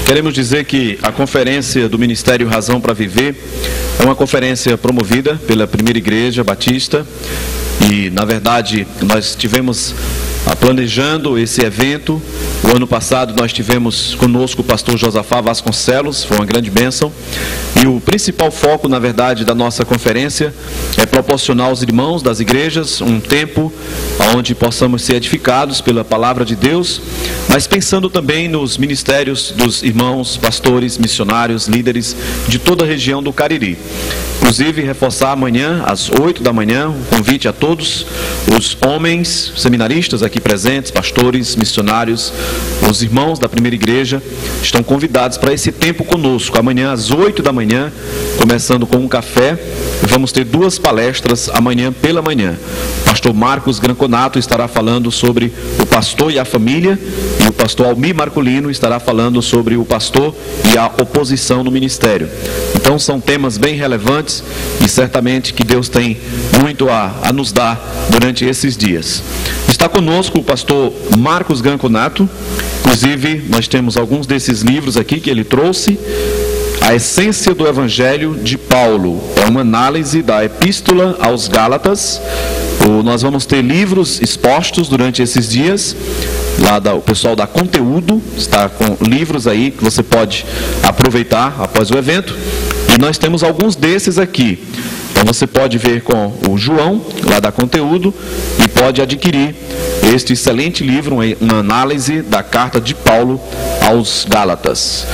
Queremos dizer que a conferência do Ministério Razão para Viver é uma conferência promovida pela Primeira Igreja Batista e, na verdade, nós estivemos planejando esse evento. O ano passado nós tivemos conosco o pastor Josafá Vasconcelos, foi uma grande bênção. E o principal foco, na verdade, da nossa conferência é proporcionar aos irmãos das igrejas um tempo onde possamos ser edificados pela palavra de Deus, mas pensando também nos ministérios dos irmãos, pastores, missionários, líderes de toda a região do Cariri. Inclusive, reforçar amanhã, às 8 da manhã, um convite a todos os homens seminaristas aqui presentes, pastores, missionários, os irmãos da Primeira Igreja, estão convidados para esse tempo conosco. Amanhã, às 8 da manhã, começando com um café, vamos ter 2 palestras amanhã pela manhã. O pastor Marcos Granconato estará falando sobre o pastor e a família, e o pastor Almir Marcolino estará falando sobre o pastor e a oposição no ministério. Então são temas bem relevantes e certamente que Deus tem muito a nos dar durante esses dias. Está conosco o pastor Marcos Granconato. Inclusive nós temos alguns desses livros aqui que ele trouxe. A Essência do Evangelho de Paulo é uma análise da Epístola aos Gálatas. Nós vamos ter livros expostos durante esses dias. O pessoal da Conteúdo está com livros aí que você pode aproveitar após o evento. E nós temos alguns desses aqui. Então você pode ver com o João, lá da Conteúdo, e pode adquirir este excelente livro, uma análise da carta de Paulo aos Gálatas.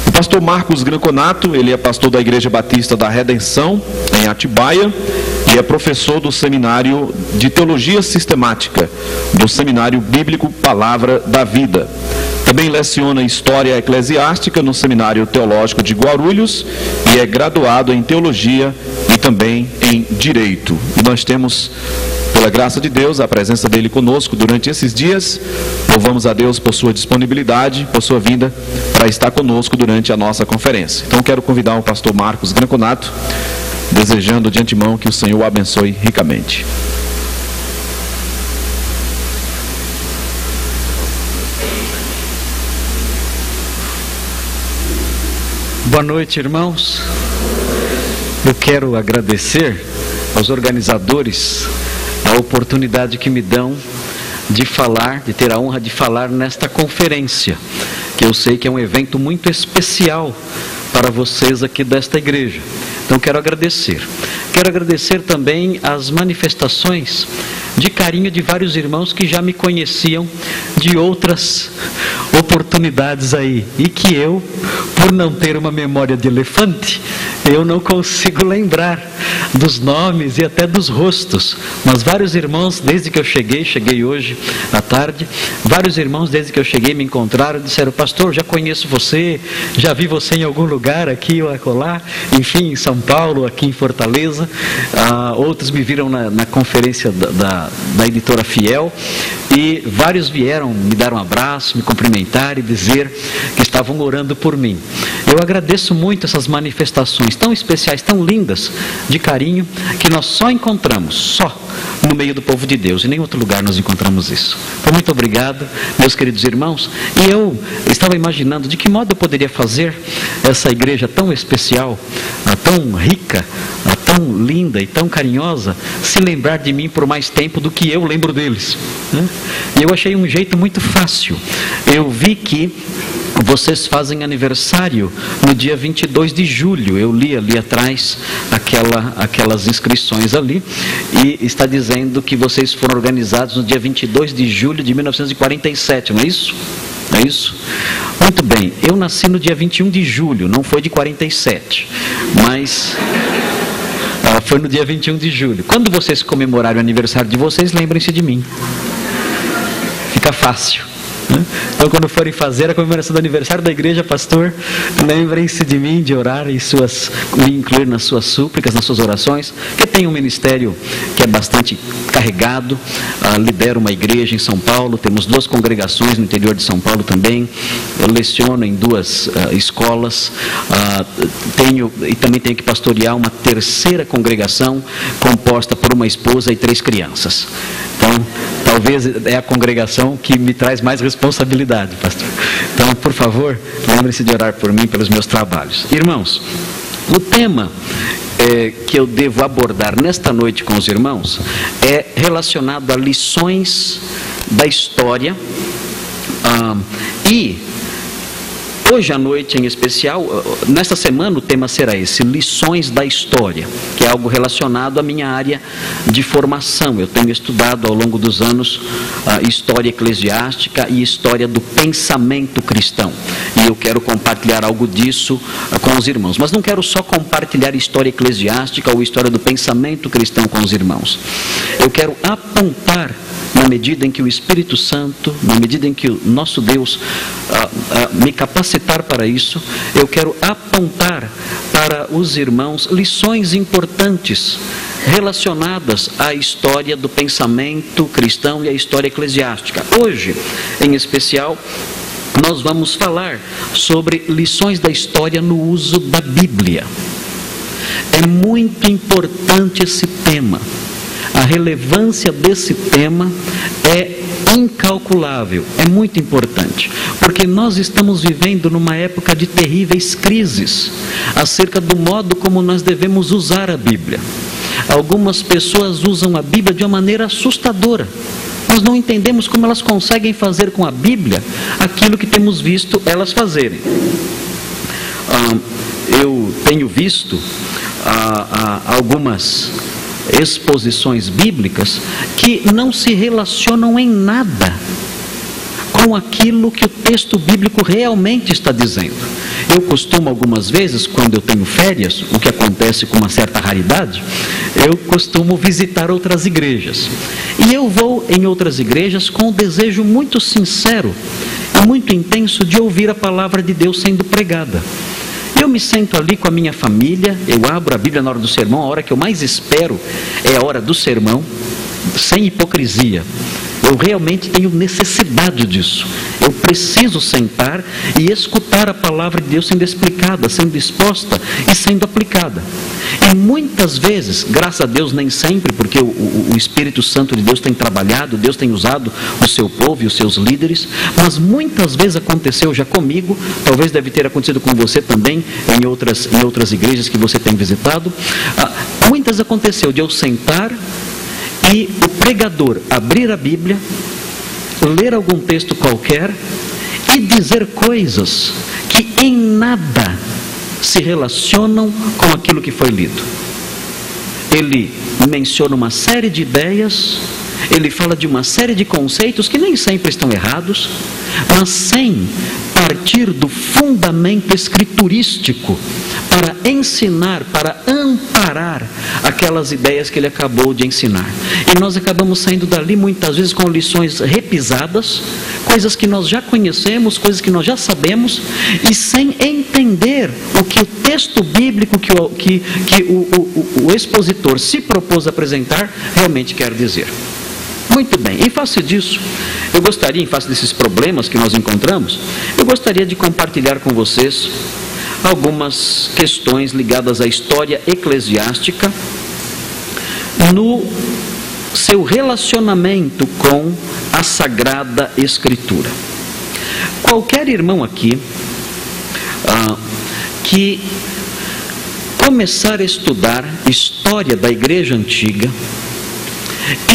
O pastor Marcos Granconato, ele é pastor da Igreja Batista da Redenção, em Atibaia, e é professor do Seminário de Teologia Sistemática, do Seminário Bíblico Palavra da Vida. Também leciona História Eclesiástica no Seminário Teológico de Guarulhos e é graduado em Teologia e também em Direito. E nós temos, pela graça de Deus, a presença dele conosco durante esses dias. Louvamos a Deus por sua disponibilidade, por sua vinda para estar conosco durante a nossa conferência. Então quero convidar o pastor Marcos Granconato, desejando de antemão que o Senhor o abençoe ricamente. Boa noite, irmãos. Eu quero agradecer aos organizadores a oportunidade que me dão de falar, de ter a honra de falar nesta conferência, que eu sei que é um evento muito especial para vocês aqui desta igreja. Então quero agradecer. Quero agradecer também as manifestações de carinho de vários irmãos que já me conheciam de outras oportunidades aí, e que eu, por não ter uma memória de elefante, eu não consigo lembrar dos nomes e até dos rostos, mas vários irmãos, desde que eu cheguei hoje à tarde, vários irmãos desde que eu cheguei me encontraram e disseram: pastor, já conheço você, já vi você em algum lugar aqui ou acolá, enfim, em São Paulo, aqui em Fortaleza. Outros me viram na conferência da editora Fiel, e vários vieram me dar um abraço, me cumprimentar e dizer que estavam orando por mim. Eu agradeço muito essas manifestações tão especiais, tão lindas, de carinho, que nós só encontramos, no meio do povo de Deus. Em nenhum outro lugar nós encontramos isso. Então, muito obrigado, meus queridos irmãos. E eu estava imaginando de que modo eu poderia fazer essa igreja tão especial, tão rica, tão linda e tão carinhosa, se lembrar de mim por mais tempo do que eu lembro deles, né? E eu achei um jeito muito fácil. Eu vi que vocês fazem aniversário no dia 22 de julho. Eu li ali atrás aquelas inscrições ali, e está dizendo que vocês foram organizados no dia 22 de julho de 1947, não é isso? É isso? Muito bem, eu nasci no dia 21 de julho, não foi de 47, mas foi no dia 21 de julho. Quando vocês comemorarem o aniversário de vocês, lembrem-se de mim. Fica fácil. Então, quando forem fazer a comemoração do aniversário da igreja, pastor, lembrem-se de mim, de orar e me incluir nas suas súplicas, nas suas orações, porque tem um ministério que é bastante carregado. Lidero uma igreja em São Paulo, temos 2 congregações no interior de São Paulo também. Eu leciono em 2 escolas, e também tenho que pastorear uma 3ª congregação composta por uma esposa e 3 crianças. Então, talvez é a congregação que me traz mais responsabilidade, pastor. Então, por favor, lembre-se de orar por mim, pelos meus trabalhos. Irmãos, o tema que eu devo abordar nesta noite com os irmãos é relacionado a lições da história. E hoje à noite em especial, nesta semana o tema será esse, lições da história, que é algo relacionado à minha área de formação. Eu tenho estudado ao longo dos anos história eclesiástica e história do pensamento cristão. E eu quero compartilhar algo disso com os irmãos. Mas não quero só compartilhar história eclesiástica ou história do pensamento cristão com os irmãos. Eu quero apontar, na medida em que o Espírito Santo, na medida em que o nosso Deus me capacitar para isso, eu quero apontar para os irmãos lições importantes relacionadas à história do pensamento cristão e à história eclesiástica. Hoje, em especial, nós vamos falar sobre lições da história no uso da Bíblia. É muito importante esse tema. A relevância desse tema é incalculável, é muito importante, porque nós estamos vivendo numa época de terríveis crises acerca do modo como nós devemos usar a Bíblia. Algumas pessoas usam a Bíblia de uma maneira assustadora. Nós não entendemos como elas conseguem fazer com a Bíblia aquilo que temos visto elas fazerem. Eu tenho visto algumas exposições bíblicas que não se relacionam em nada com aquilo que o texto bíblico realmente está dizendo. Eu costumo algumas vezes, quando eu tenho férias, o que acontece com uma certa raridade, eu costumo visitar outras igrejas. E eu vou em outras igrejas com um desejo muito sincero e muito intenso de ouvir a palavra de Deus sendo pregada. Eu me sento ali com a minha família, eu abro a Bíblia na hora do sermão, a hora que eu mais espero é a hora do sermão, sem hipocrisia. Eu realmente tenho necessidade disso. Eu preciso sentar e escutar a palavra de Deus sendo explicada, sendo exposta e sendo aplicada. E muitas vezes, graças a Deus nem sempre, porque o Espírito Santo de Deus tem trabalhado, Deus tem usado o seu povo e os seus líderes, mas muitas vezes aconteceu já comigo, talvez deve ter acontecido com você também, em outras igrejas que você tem visitado. Muitas aconteceu de eu sentar e o pregador abrir a Bíblia, ler algum texto qualquer e dizer coisas que em nada se relacionam com aquilo que foi lido. Ele menciona uma série de ideias, ele fala de uma série de conceitos que nem sempre estão errados, mas sem partir do fundamento escriturístico para ensinar, para amparar aquelas ideias que ele acabou de ensinar. E nós acabamos saindo dali muitas vezes com lições repisadas, coisas que nós já conhecemos, coisas que nós já sabemos, e sem entender o que o texto bíblico que o expositor se propôs apresentar realmente quer dizer. Muito bem, em face disso, eu gostaria, em face desses problemas que nós encontramos, eu gostaria de compartilhar com vocês algumas questões ligadas à história eclesiástica no seu relacionamento com a Sagrada Escritura. Qualquer irmão aqui que começar a estudar história da Igreja Antiga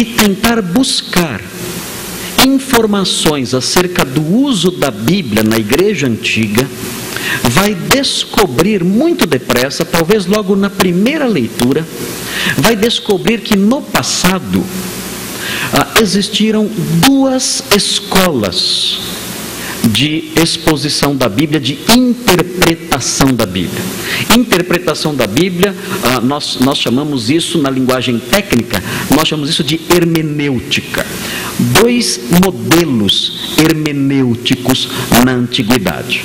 e tentar buscar informações acerca do uso da Bíblia na Igreja Antiga, vai descobrir muito depressa, talvez logo na primeira leitura, vai descobrir que no passado existiram duas escolas de exposição da Bíblia, de interpretação da Bíblia. Interpretação da Bíblia, nós chamamos isso, na linguagem técnica, nós chamamos isso de hermenêutica. Dois modelos hermenêuticos na antiguidade.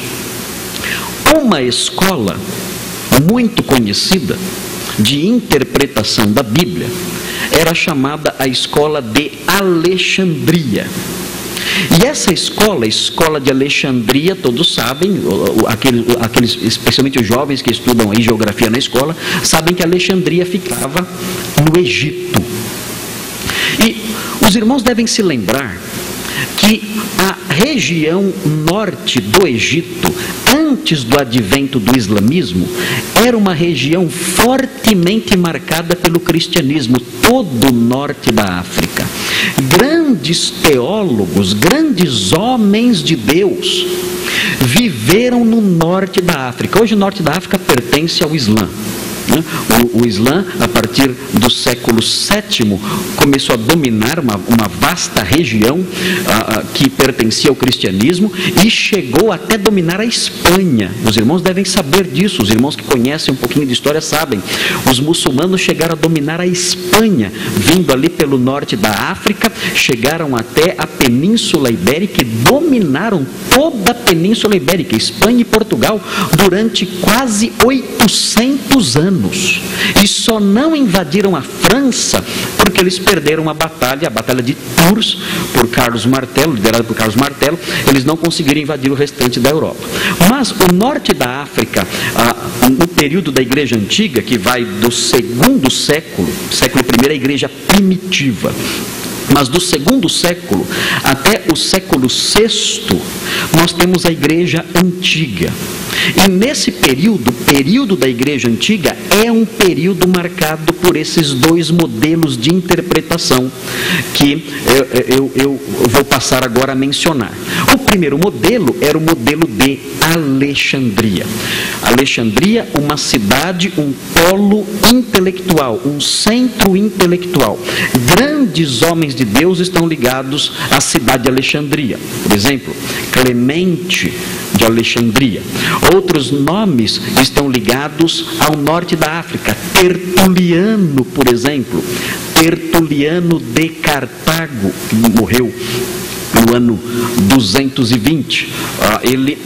Uma escola muito conhecida de interpretação da Bíblia era chamada a escola de Alexandria. E essa escola, a escola de Alexandria, todos sabem, aqueles, especialmente os jovens que estudam aí geografia na escola, sabem que Alexandria ficava no Egito. E os irmãos devem se lembrar que a região norte do Egito, antes do advento do islamismo, era uma região fortemente marcada pelo cristianismo, todo o norte da África. Grandes teólogos, grandes homens de Deus viveram no norte da África. Hoje o norte da África pertence ao Islã. O Islã, a partir do século VII, começou a dominar uma vasta região que pertencia ao cristianismo e chegou até dominar a Espanha. Os irmãos devem saber disso, os irmãos que conhecem um pouquinho de história sabem. Os muçulmanos chegaram a dominar a Espanha, vindo ali pelo norte da África, chegaram até a Península Ibérica e dominaram toda a Península Ibérica, Espanha e Portugal, durante quase 800 anos. E só não invadiram a França porque eles perderam a batalha de Tours, por Carlos Martelo, liderada por Carlos Martelo. Eles não conseguiram invadir o restante da Europa. Mas o norte da África, no período da Igreja Antiga, que vai do segundo século I, a Igreja primitiva, mas do segundo século até o século VI, nós temos a Igreja Antiga. E nesse período da Igreja Antiga, é um período marcado por esses dois modelos de interpretação que eu vou passar agora a mencionar. O primeiro modelo era o modelo de Alexandria. Alexandria, uma cidade, um polo intelectual, um centro intelectual. Grandes homens de Deus estão ligados à cidade de Alexandria. Por exemplo, Clemente de Alexandria. Outros nomes estão ligados ao norte da África. Tertuliano, por exemplo. Tertuliano de Cartago, que morreu no ano 220. Ele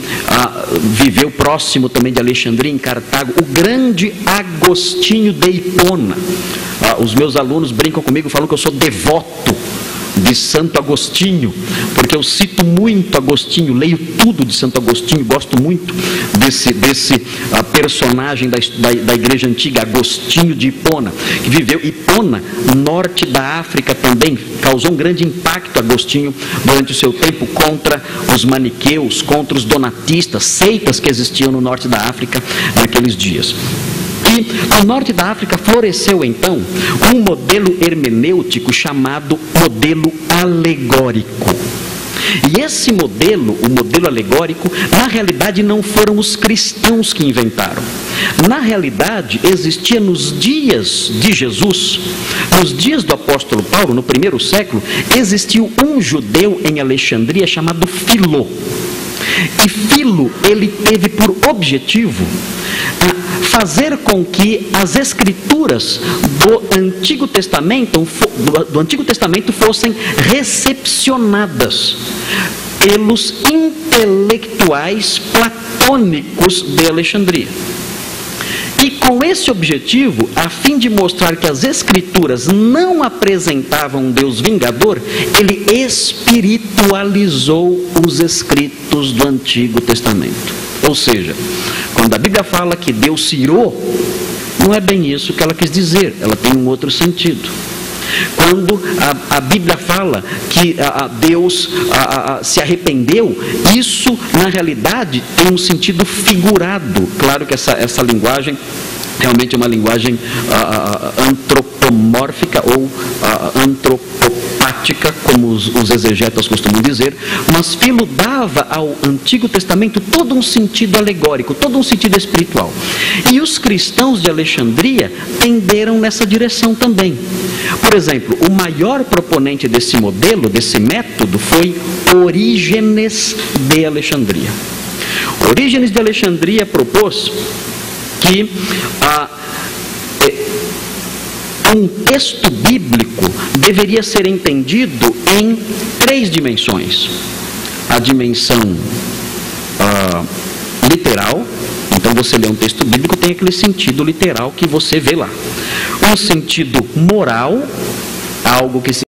viveu próximo também de Alexandria, em Cartago. O grande Agostinho de Hipona. Os meus alunos brincam comigo, falam que eu sou devoto de Santo Agostinho, porque eu cito muito Agostinho, leio tudo de Santo Agostinho, gosto muito desse personagem da Igreja Antiga, Agostinho de Hipona, que viveu Hipona, norte da África também, causou um grande impacto Agostinho durante o seu tempo contra os maniqueus, contra os donatistas, seitas que existiam no norte da África naqueles dias. E no norte da África floresceu então um modelo hermenêutico chamado modelo alegórico. E esse modelo, o modelo alegórico, na realidade não foram os cristãos que inventaram. Na realidade, existia nos dias de Jesus, nos dias do apóstolo Paulo, no primeiro século, existiu um judeu em Alexandria chamado Filô. E Filo, ele teve por objetivo fazer com que as escrituras do Antigo Testamento fossem recepcionadas pelos intelectuais platônicos de Alexandria. E com esse objetivo, a fim de mostrar que as escrituras não apresentavam um Deus vingador, ele espiritualizou os escritos do Antigo Testamento. Ou seja, quando a Bíblia fala que Deus se irou, não é bem isso que ela quis dizer, ela tem um outro sentido. Quando a Bíblia fala que Deus se arrependeu, isso na realidade tem um sentido figurado. Claro que essa linguagem realmente é uma linguagem antropomórfica ou antropopática, como os exegetas costumam dizer, mas Filo dava ao Antigo Testamento todo um sentido alegórico, todo um sentido espiritual. E os cristãos de Alexandria tenderam nessa direção também. Por exemplo, o maior proponente desse modelo, desse método, foi Orígenes de Alexandria. Orígenes de Alexandria propôs que um texto bíblico deveria ser entendido em 3 dimensões. A dimensão literal. Então você lê um texto bíblico, tem aquele sentido literal que você vê lá. Um sentido moral, algo que se